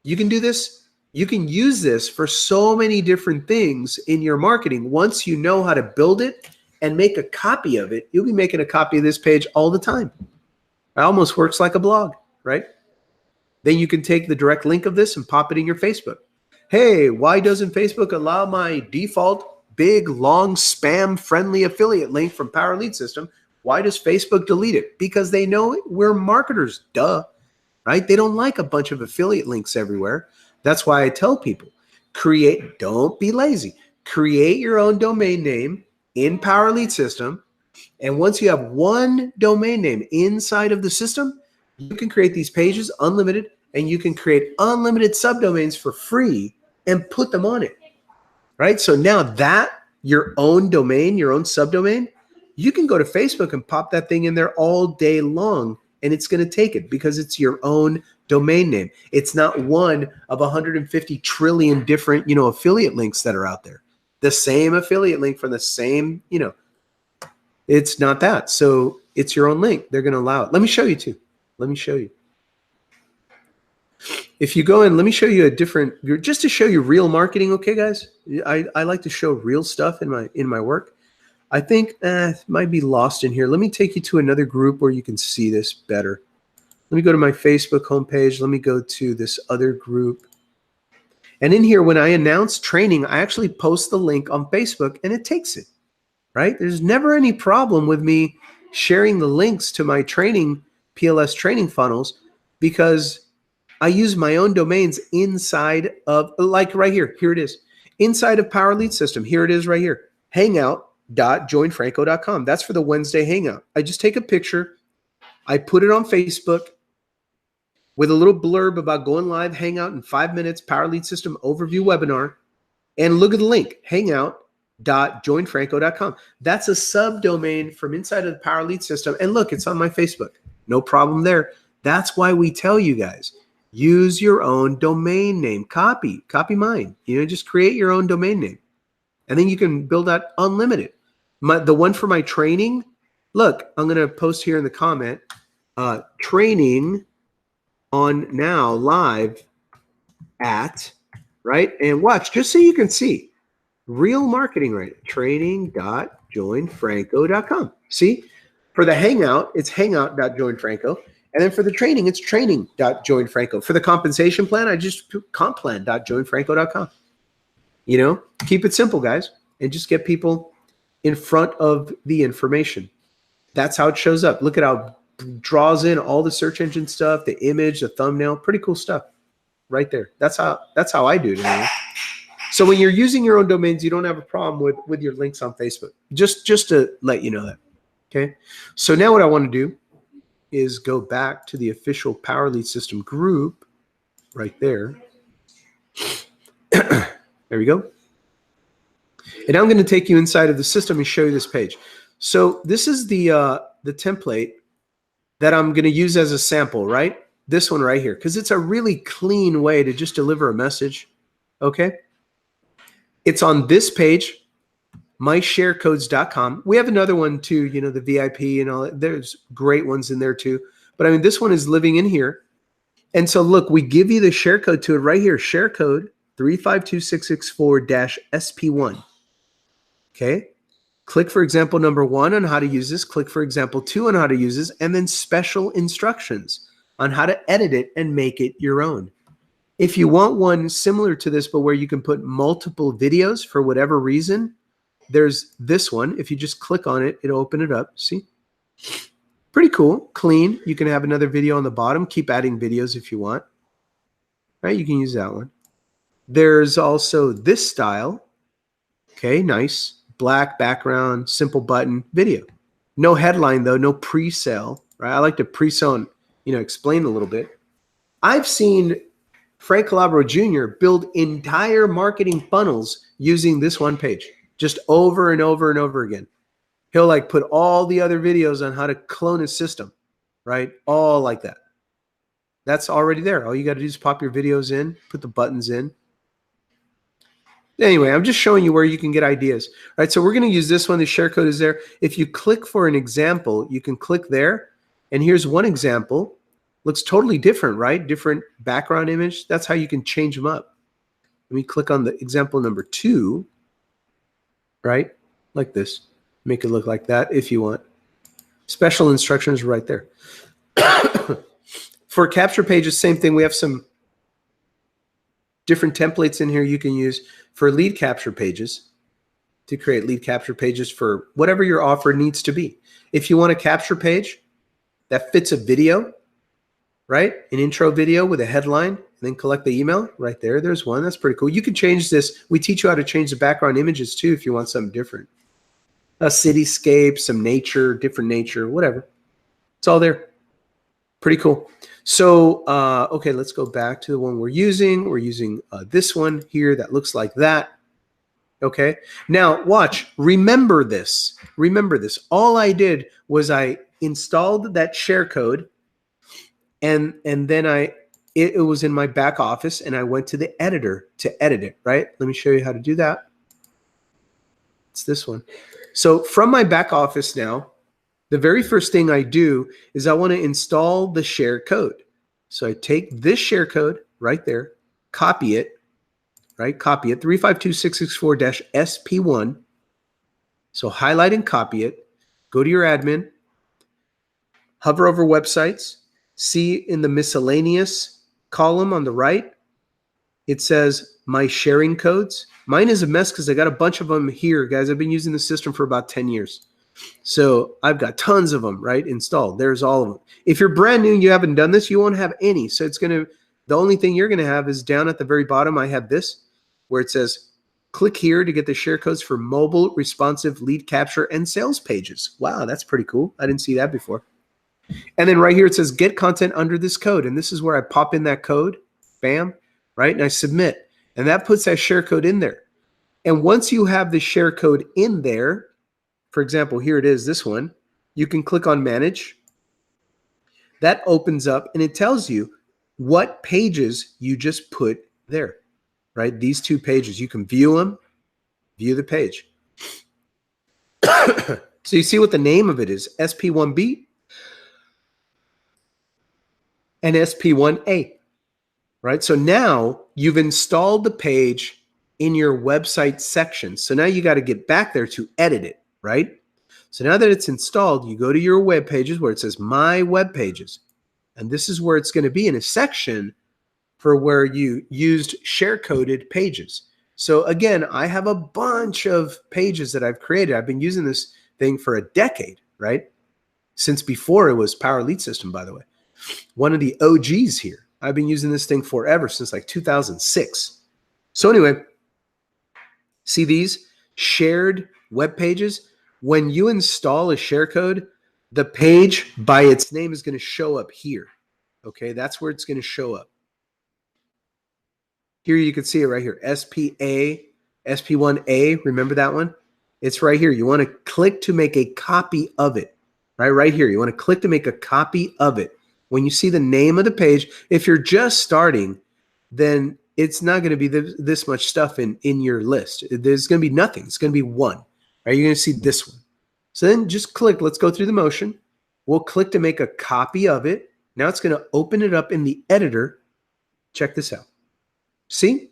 A: You can do this. You can use this for so many different things in your marketing. Once you know how to build it and make a copy of it, you'll be making a copy of this page all the time. It almost works like a blog, right? Then you can take the direct link of this and pop it in your Facebook. Hey, why doesn't Facebook allow my default big, long, spam-friendly affiliate link from Power Lead System? Why does Facebook delete it? Because they know we're marketers, duh, right? They don't like a bunch of affiliate links everywhere. That's why I tell people, don't be lazy. Create your own domain name in Power Lead System. And once you have one domain name inside of the system, you can create these pages unlimited, and you can create unlimited subdomains for free and put them on it, right? So now that your own domain, your own subdomain, you can go to Facebook and pop that thing in there all day long, and it's going to take it because it's your own domain name. It's not one of 150 trillion different, affiliate links that are out there. The same affiliate link from the same, it's not that. So it's your own link. They're going to allow it. Let me show you too. Let me show you. If you go in, let me show you just to show you real marketing. Okay, guys, I like to show real stuff in my work. I think it might be lost in here. Let me take you to another group where you can see this better. Let me go to my Facebook homepage. Let me go to this other group. And in here, when I announce training, I actually post the link on Facebook and it takes it, right? There's never any problem with me sharing the links to my training, PLS training funnels, because I use my own domains inside of, like right here. Here it is. Inside of Power Lead System. Here it is right here. Hangout.joinfranco.com. That's for the Wednesday Hangout. I just take a picture. I put it on Facebook with a little blurb about going live Hangout in 5 minutes, Power Lead System overview webinar. And look at the link, hangout.joinfranco.com. That's a subdomain from inside of the Power Lead System. And look, it's on my Facebook. No problem there. That's why we tell you guys, use your own domain name. Copy mine. Just create your own domain name. And then you can build out unlimited. The one for my training, look, I'm going to post here in the comment, training on now live at, right? And watch, just so you can see, real marketing, right? Training.joinfranco.com. See, for the Hangout, it's hangout.joinfranco. And then for the training, it's training.joinfranco. For the compensation plan, I just put complan.joinfranco.com. Keep it simple, guys, and just get people in front of the information. That's how it shows up. Look at how it draws in all the search engine stuff, the image, the thumbnail, pretty cool stuff right there. That's how I do it. Anyway. So when you're using your own domains, you don't have a problem with your links on Facebook. Just to let you know that. Okay. So now what I want to do is go back to the official Power Lead System group right there. There we go. And I'm going to take you inside of the system and show you this page. So this is the template that I'm going to use as a sample, right? This one right here, because it's a really clean way to just deliver a message. Okay. It's on this page, mysharecodes.com. We have another one too, the VIP and all that. There's great ones in there too. But I mean, this one is living in here. And so look, we give you the share code to it right here. Share code 352664-SP1. Okay. Click for example number 1 on how to use this. Click for example 2 on how to use this. And then special instructions on how to edit it and make it your own. If you want one similar to this, but where you can put multiple videos for whatever reason, there's this one. If you just click on it, it'll open it up. See? Pretty cool, clean. You can have another video on the bottom. Keep adding videos if you want. Right? You can use that one. There's also this style. Okay, nice. Black background, simple button, video. No headline though, no pre-sale. Right? I like to pre-sale and explain a little bit. I've seen Frank Calabro Jr. build entire marketing funnels using this one page, just over and over and over again. He'll put all the other videos on how to clone his system, right? All like that. That's already there. All you got to do is pop your videos in, put the buttons in. Anyway, I'm just showing you where you can get ideas. All right, so we're going to use this one. The share code is there. If you click for an example, you can click there. And here's one example. Looks totally different, right? Different background image. That's how you can change them up. Let me click on the example number 2, right? Like this. Make it look like that if you want. Special instructions right there. For capture pages, same thing. We have some different templates in here you can use for lead capture pages to create lead capture pages for whatever your offer needs to be. If you want a capture page that fits a video, right? An intro video with a headline and then collect the email right there. There's one. That's pretty cool. You can change this. We teach you how to change the background images too if you want something different. A cityscape, some nature, different nature, whatever. It's all there. Pretty cool. So, okay, let's go back to the one we're using. We're using this one here that looks like that. Okay. Now, watch. Remember this. Remember this. All I did was I installed that share code. And then it was in my back office and I went to the editor to edit it, right? Let me show you how to do that. It's this one. So from my back office now, the very first thing I do is I want to install the share code. So I take this share code right there, copy it, right? Copy it, 352664-SP1. So highlight and copy it. Go to your admin, hover over websites. See in the miscellaneous column on the right, it says my sharing codes. Mine is a mess because I got a bunch of them here, guys. I've been using the system for about 10 years. So I've got tons of them, right, installed. There's all of them. If you're brand new and you haven't done this, you won't have any. So it's going to The only thing you're going to have is down at the very bottom, I have this where it says, click here to get the share codes for mobile responsive lead capture and sales pages. Wow, that's pretty cool. I didn't see that before. And then right here, it says get content under this code. And this is where I pop in that code, bam, right? And I submit. And that puts that share code in there. And once you have the share code in there, for example, here it is, this one, you can click on manage. That opens up and it tells you what pages you just put there, right? These 2 pages, you can view them, view the page. So you see what the name of it is, SP1B and SP1A, right? So now you've installed the page in your website section. So now you got to get back there to edit it, right? So now that it's installed, you go to your web pages where it says My Web Pages. And this is where it's going to be in a section for where you used share-coded pages. So again, I have a bunch of pages that I've created. I've been using this thing for a decade, right? Since before it was Power Lead System, by the way. One of the OGs here. I've been using this thing forever, since like 2006. So anyway, see these shared web pages? When you install a share code, the page by its name is going to show up here. Okay, that's where it's going to show up. Here you can see it right here, SPA, SP1A, remember that one? It's right here. You want to click to make a copy of it, right here. You want to click to make a copy of it. When you see the name of the page, if you're just starting, then it's not going to be this much stuff in your list. There's going to be nothing. It's going to be one. Right? You're going to see this one. So then just click. Let's go through the motion. We'll click to make a copy of it. Now it's going to open it up in the editor. Check this out. See?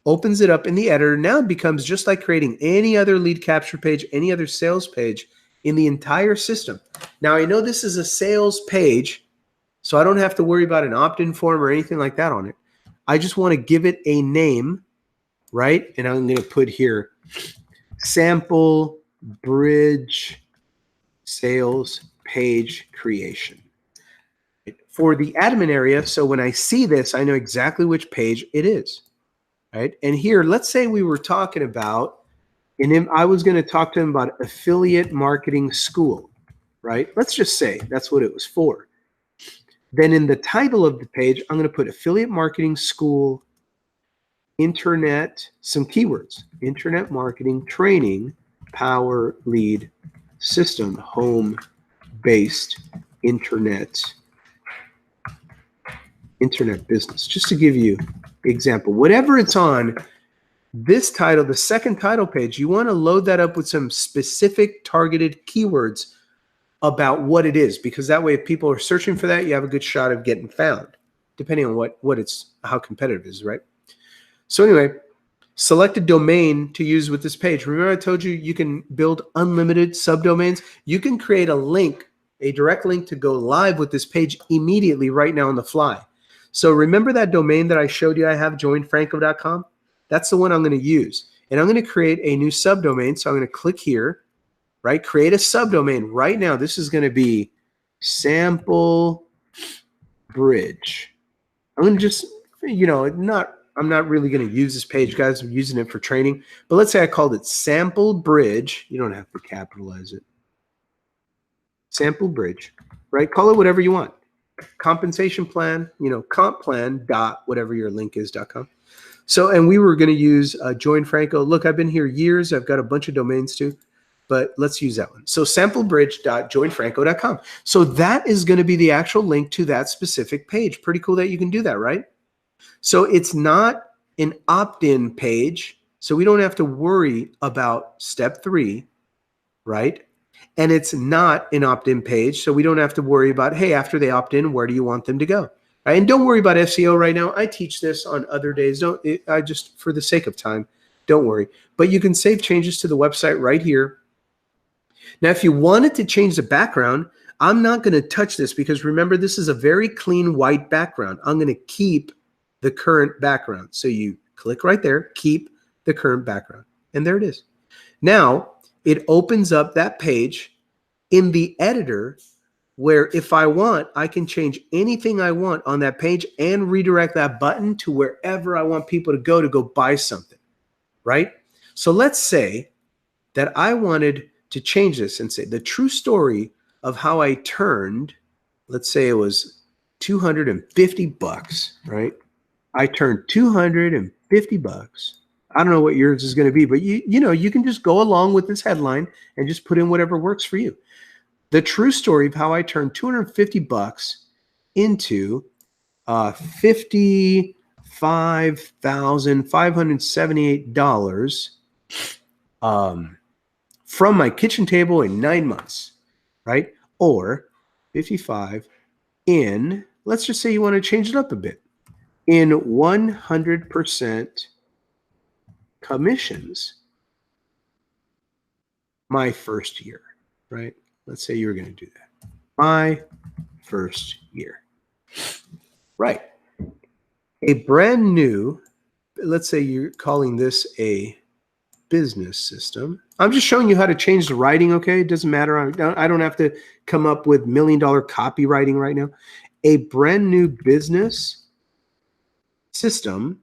A: Opens it up in the editor. Now it becomes just like creating any other lead capture page, any other sales page in the entire system. Now I know this is a sales page, so I don't have to worry about an opt-in form or anything like that on it. I just want to give it a name, right? And I'm going to put here sample bridge sales page creation. For the admin area, so when I see this, I know exactly which page it is, right? And here, let's say we were talking about, and I was going to talk to him about affiliate marketing school, right? Let's just say that's what it was for. Then in the title of the page, I'm going to put affiliate marketing school, internet, some keywords, internet marketing training, power lead system, home-based internet business. Just to give you an example, whatever it's on, this title, the second title page, you want to load that up with some specific targeted keywords about what it is, because that way if people are searching for that, you have a good shot of getting found, depending on how competitive it is, right? So anyway, select a domain to use with this page. Remember I told you you can build unlimited subdomains? You can create a link, a direct link to go live with this page immediately right now on the fly. So remember that domain that I showed you I have, joinfranco.com? That's the one I'm going to use. And I'm going to create a new subdomain. So I'm going to click here, right? Create a subdomain right now. This is going to be sample bridge. I'm going to just, I'm not really going to use this page, guys. I'm using it for training. But let's say I called it sample bridge. You don't have to capitalize it. Sample bridge, right? Call it whatever you want. Compensation plan, comp plan dot whatever your link is.com. So, and we were going to use Join Franco. Look, I've been here years. I've got a bunch of domains too, but let's use that one. So samplebridge.joinfranco.com. So that is going to be the actual link to that specific page. Pretty cool that you can do that, right? So it's not an opt-in page, so we don't have to worry about step 3, right? And it's not an opt-in page, so we don't have to worry about, hey, after they opt in, where do you want them to go? Right? And don't worry about SEO right now. I teach this on other days. I just, for the sake of time, don't worry. But you can save changes to the website right here. Now, if you wanted to change the background, I'm not going to touch this because remember, this is a very clean white background. I'm going to keep the current background. So you click right there, keep the current background. And there it is. Now, it opens up that page. In the editor, where if I want, I can change anything I want on that page and redirect that button to wherever I want people to go buy something, right? So let's say that I wanted to change this and say the true story of how I turned, let's say it was $250, right? I turned $250. I don't know what yours is going to be, but you know, you can just go along with this headline and just put in whatever works for you. The true story of how I turned $250 into $55,578 from my kitchen table in 9 months, right? Or 55 in, let's just say you want to change it up a bit, in 100% commissions my first year, right? Let's say you were going to do that. My first year. Right. A brand new, let's say you're calling this a business system. I'm just showing you how to change the writing, okay? It doesn't matter. I don't have to come up with $1 million copywriting right now. A brand new business system.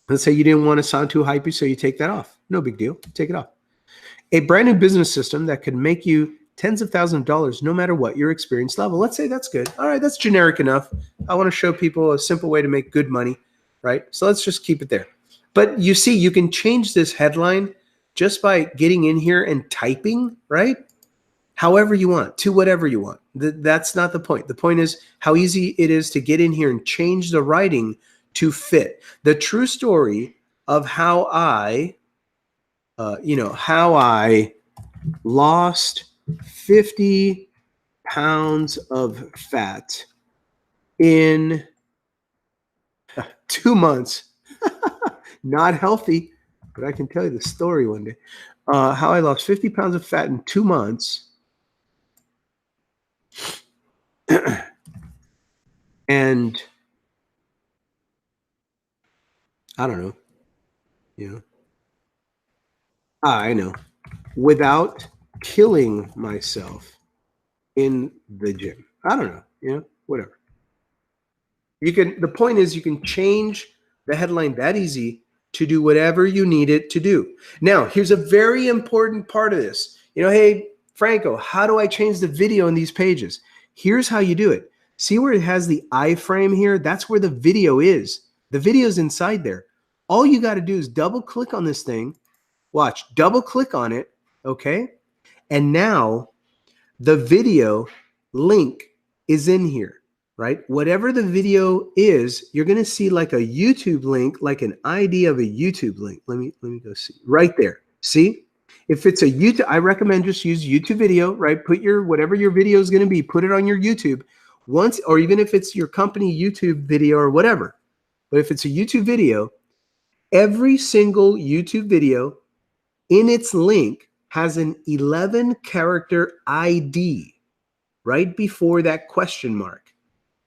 A: Let's say you didn't want to sound too hypey, so you take that off. No big deal. Take it off. A brand new business system that could make you tens of thousands of dollars no matter what your experience level. Let's say that's good. All right, that's generic enough. I want to show people a simple way to make good money, right? So let's just keep it there. But you see, you can change this headline just by getting in here and typing, right? However you want, to whatever you want. That's not the point. The point is how easy it is to get in here and change the writing to fit. The true story of how I lost 50 pounds of fat in 2 months. Not healthy, but I can tell you the story one day. How I lost 50 pounds of fat in 2 months. And I don't know, I know, without killing myself in the gym. I don't know, whatever. The point is you can change the headline that easy to do whatever you need it to do. Now, here's a very important part of this. Hey, Franco, how do I change the video in these pages? Here's how you do it. See where it has the iframe here? That's where the video is. The video is inside there. All you got to do is double click on this thing. Watch, double click on it, okay? And now the video link is in here, right? Whatever the video is, you're going to see like a YouTube link, like an ID of a YouTube link. Let me go see. Right there. See? If it's a YouTube, I recommend just use YouTube video, right? Put whatever your video is going to be, put it on your YouTube once, or even if it's your company YouTube video or whatever. But if it's a YouTube video, every single YouTube video in its link has an 11-character ID right before that question mark,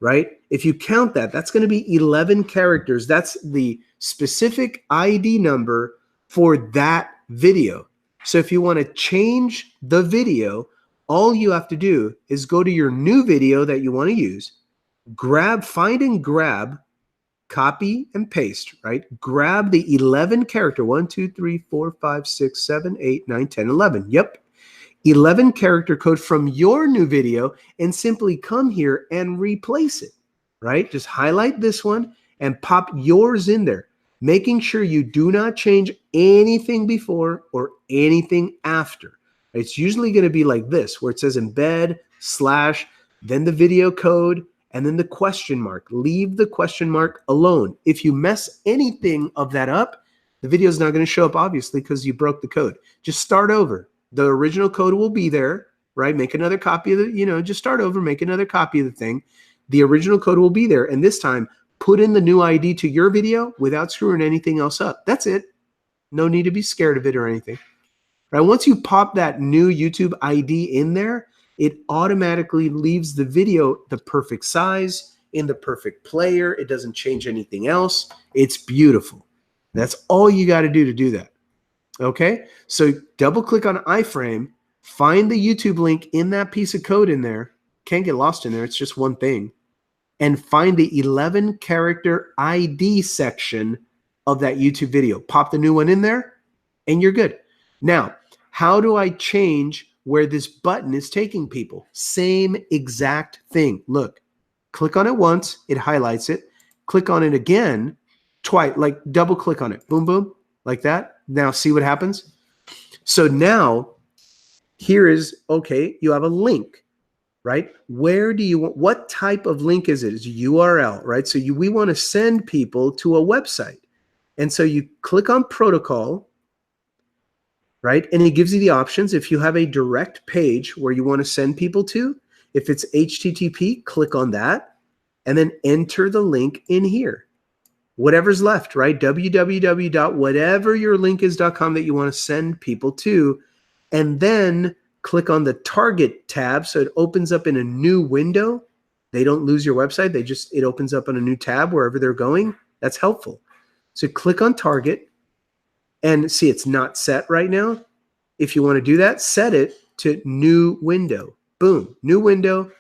A: right? If you count that, that's going to be 11 characters. That's the specific ID number for that video. So if you want to change the video, all you have to do is go to your new video that you want to use, find and grab, copy and paste, right? Grab the 11 character, 1, 2, 3, 4, 5, 6, 7, 8, 9, 10, 11. Yep. 11 character code from your new video and simply come here and replace it, right? Just highlight this one and pop yours in there, making sure you do not change anything before or anything after. It's usually going to be like this, where it says embed / then the video code, and then the question mark. Leave the question mark alone. If you mess anything of that up, the video is not going to show up, obviously, because you broke the code. Just start over. The original code will be there, right? Make another copy of the, just start over, make another copy of the thing. The original code will be there. And this time, put in the new ID to your video without screwing anything else up. That's it. No need to be scared of it or anything. Right? Once you pop that new YouTube ID in there, it automatically leaves the video the perfect size, in the perfect player. It doesn't change anything else. It's beautiful. That's all you got to do that. Okay? So double click on iframe, Find the YouTube link in that piece of code in there. Can't get lost in there. It's just one thing. And find the 11-character ID section of that YouTube video. Pop the new one in there, and you're good. Now, how do I change where this button is taking people? Same exact thing. Look, click on it once, it highlights it. Click on it again, twice, like double click on it. Boom, boom, like that. Now see what happens? So now here is, okay, you have a link, right? Where do you want, what type of link is it? It's a URL, right? So we want to send people to a website. And so you click on protocol, right? And it gives you the options. If you have a direct page where you want to send people to, if it's HTTP, click on that and then enter the link in here. Whatever's left, right? www.whateveryourlinkis.com that you want to send people to, and then click on the target tab so it opens up in a new window. They don't lose your website. It opens up on a new tab wherever they're going. That's helpful. So click on target. And see, it's not set right now. If you want to do that, set it to new window. Boom, new window.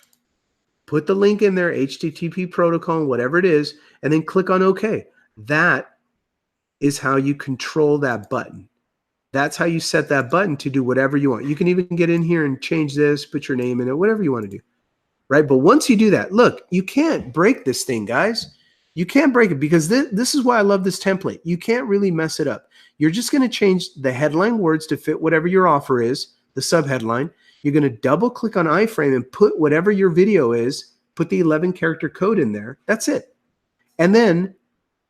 A: Put the link in there, HTTP protocol, whatever it is, and then click on OK. That is how you control that button. That's how you set that button to do whatever you want. You can even get in here and change this, put your name in it, whatever you want to do, right? But once you do that, look, you can't break this thing, guys. You can't break it because this is why I love this template. You can't really mess it up. You're just going to change the headline words to fit whatever your offer is, the subheadline. You're going to double click on iframe and put whatever your video is, put the 11-character code in there. That's it. And then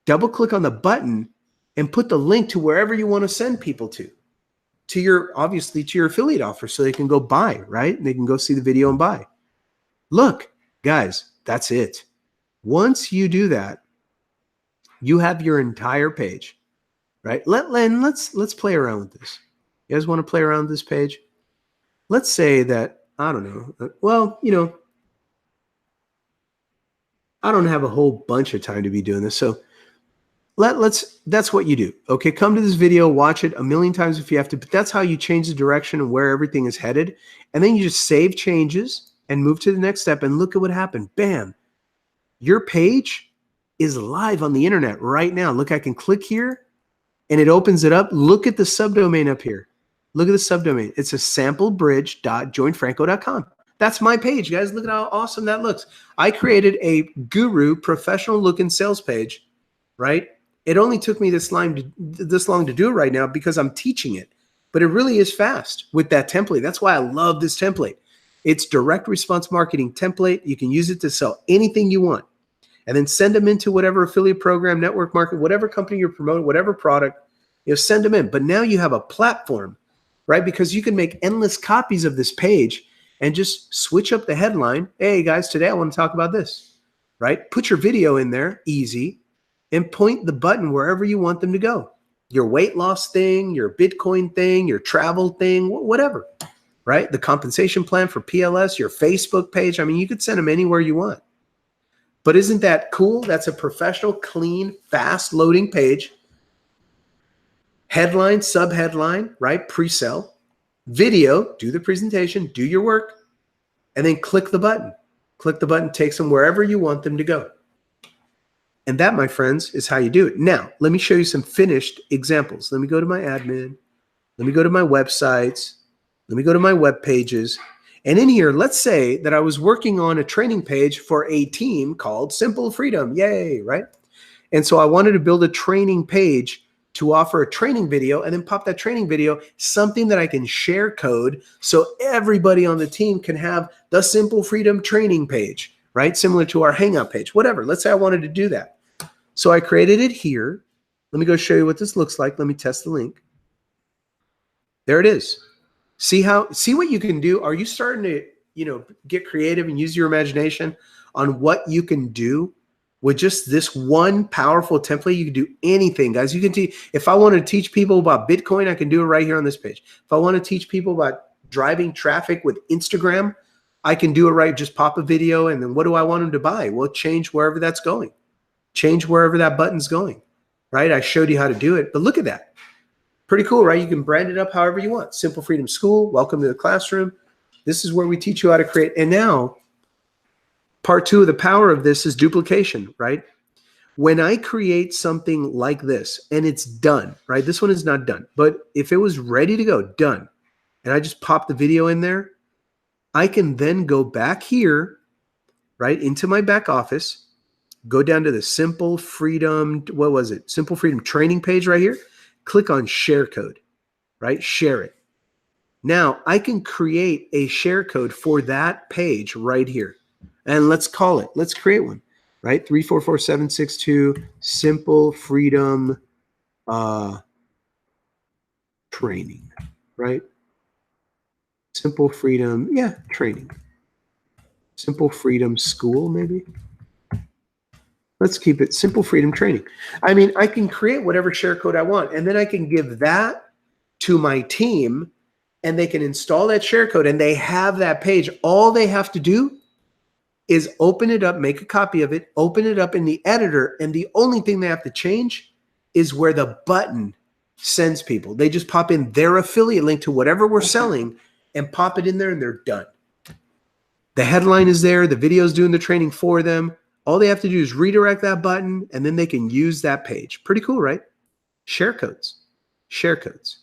A: double click on the button and put the link to wherever you want to send people to your, obviously to your affiliate offer so they can go buy, right? And they can go see the video and buy. Look, guys, that's it. Once you do that, you have your entire page, right? Let's play around with this. You guys want to play around with this page? Let's say that, I don't know, well, you know, I don't have a whole bunch of time to be doing this. So that's what you do. Okay, come to this video, watch it a million times if you have to, but that's how you change the direction and where everything is headed. And then you just save changes and move to the next step and look at what happened. Bam. Your page is live on the internet right now. Look, I can click here and it opens it up. Look at the subdomain up here. Look at the subdomain. It's a samplebridge.joinfranco.com. That's my page, guys. Look at how awesome that looks. I created a guru professional looking sales page, right? It only took me this long to do it right now because I'm teaching it, but it really is fast with that template. That's why I love this template. It's direct response marketing template. You can use it to sell anything you want and then send them into whatever affiliate program, network market, whatever company you're promoting, whatever product, you know, send them in. But now you have a platform, right? Because you can make endless copies of this page and just switch up the headline. Hey guys, today I want to talk about this, right? Put your video in there, easy, and point the button wherever you want them to go. Your weight loss thing, your Bitcoin thing, your travel thing, whatever. Right? The compensation plan for PLS, your Facebook page. I mean, you could send them anywhere you want. But isn't that cool? That's a professional, clean, fast loading page. Headline, subheadline, right? Pre-sell. Video, do the presentation, do your work, and then click the button. Click the button, takes them wherever you want them to go. And that, my friends, is how you do it. Now, let me show you some finished examples. Let me go to my admin. Let me go to my websites. Let me go to my web pages. And in here, let's say that I was working on a training page for a team called Simple Freedom. Yay, right? And so I wanted to build a training page to offer a training video and then pop that training video, something that I can share code so everybody on the team can have the Simple Freedom training page, right? Similar to our Hangout page, whatever. Let's say I wanted to do that. So I created it here. Let me go show you what this looks like. Let me test the link. There it is. See what you can do? Are you starting to, you know, get creative and use your imagination on what you can do with just this one powerful template? You can do anything, guys. You can teach. If I want to teach people about Bitcoin, I can do it right here on this page. If I want to teach people about driving traffic with Instagram, I can do it right. Just pop a video, and then what do I want them to buy? Well, change wherever that's going. Change wherever that button's going, right? I showed you how to do it, but look at that. Pretty cool, right? You can brand it up however you want. Simple Freedom School, welcome to the classroom. This is where we teach you how to create. And now, part 2 of the power of this is duplication, right? When I create something like this and it's done, right? This one is not done, but if it was ready to go, done, and I just pop the video in there, I can then go back here, right, into my back office, go down to the Simple Freedom, what was it? Simple Freedom training page right here. Click on share code, right? Share it. Now I can create a share code for that page right here. And let's call it, let's create one, right? 344762 Simple Freedom training, right? Simple Freedom, yeah, training. Simple Freedom School, maybe. Let's keep it Simple Freedom Training. I mean, I can create whatever share code I want, and then I can give that to my team, and they can install that share code, and they have that page. All they have to do is open it up, make a copy of it, open it up in the editor, and the only thing they have to change is where the button sends people. They just pop in their affiliate link to whatever we're selling and pop it in there, and they're done. The headline is there. The video is doing the training for them. All they have to do is redirect that button, and then they can use that page. Pretty cool, right? Share codes. Share codes.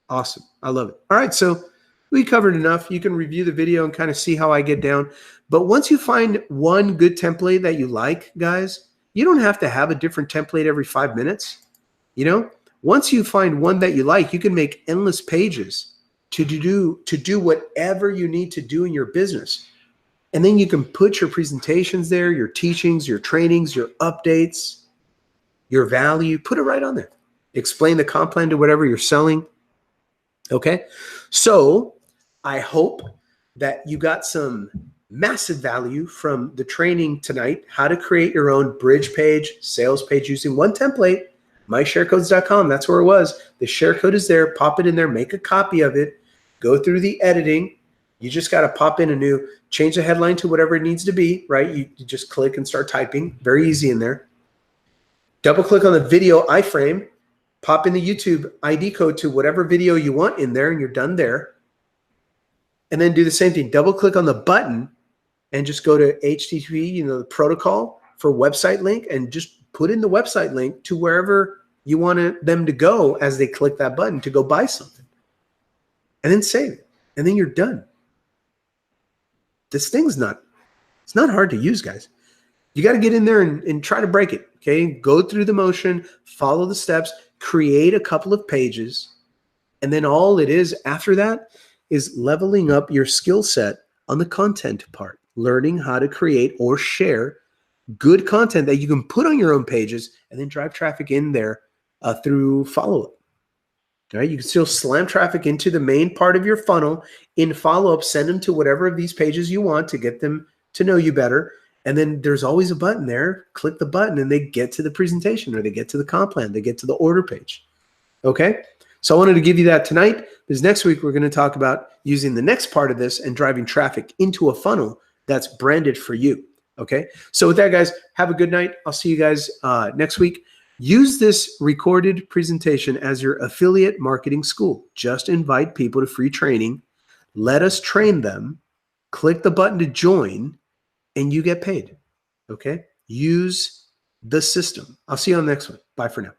A: Awesome. I love it. All right, so we covered enough. You can review the video and kind of see how I get down. But once you find one good template that you like, guys, you don't have to have a different template every 5 minutes. You know, once you find one that you like, you can make endless pages to do whatever you need to do in your business. And then you can put your presentations there, your teachings, your trainings, your updates, your value, put it right on there. Explain the comp plan to whatever you're selling. Okay. So I hope that you got some massive value from the training tonight, how to create your own bridge page, sales page using one template, mysharecodes.com. That's where it was. The share code is there. Pop it in there, make a copy of it, go through the editing. You just got to pop in a new, change the headline to whatever it needs to be, right? You just click and start typing. Very easy in there. Double click on the video iframe, pop in the YouTube ID code to whatever video you want in there, and you're done there. And then do the same thing. Double click on the button and just go to HTTP, the protocol for website link, and just put in the website link to wherever you want them to go as they click that button to go buy something. And then save it. And then you're done. This thing's it's not hard to use, guys. You got to get in there and try to break it, okay? Go through the motion, follow the steps, create a couple of pages, and then all it is after that is leveling up your skill set on the content part, learning how to create or share good content that you can put on your own pages and then drive traffic in there through follow-up. All right, you can still slam traffic into the main part of your funnel. In follow-up, send them to whatever of these pages you want to get them to know you better. And then there's always a button there. Click the button and they get to the presentation, or they get to the comp plan, they get to the order page. Okay, so I wanted to give you that tonight, because next week we're going to talk about using the next part of this and driving traffic into a funnel that's branded for you. Okay, so with that, guys, have a good night. I'll see you guys next week. Use this recorded presentation as your affiliate marketing school. Just invite people to free training. Let us train them. Click the button to join, and you get paid. Okay? Use the system. I'll see you on the next one. Bye for now.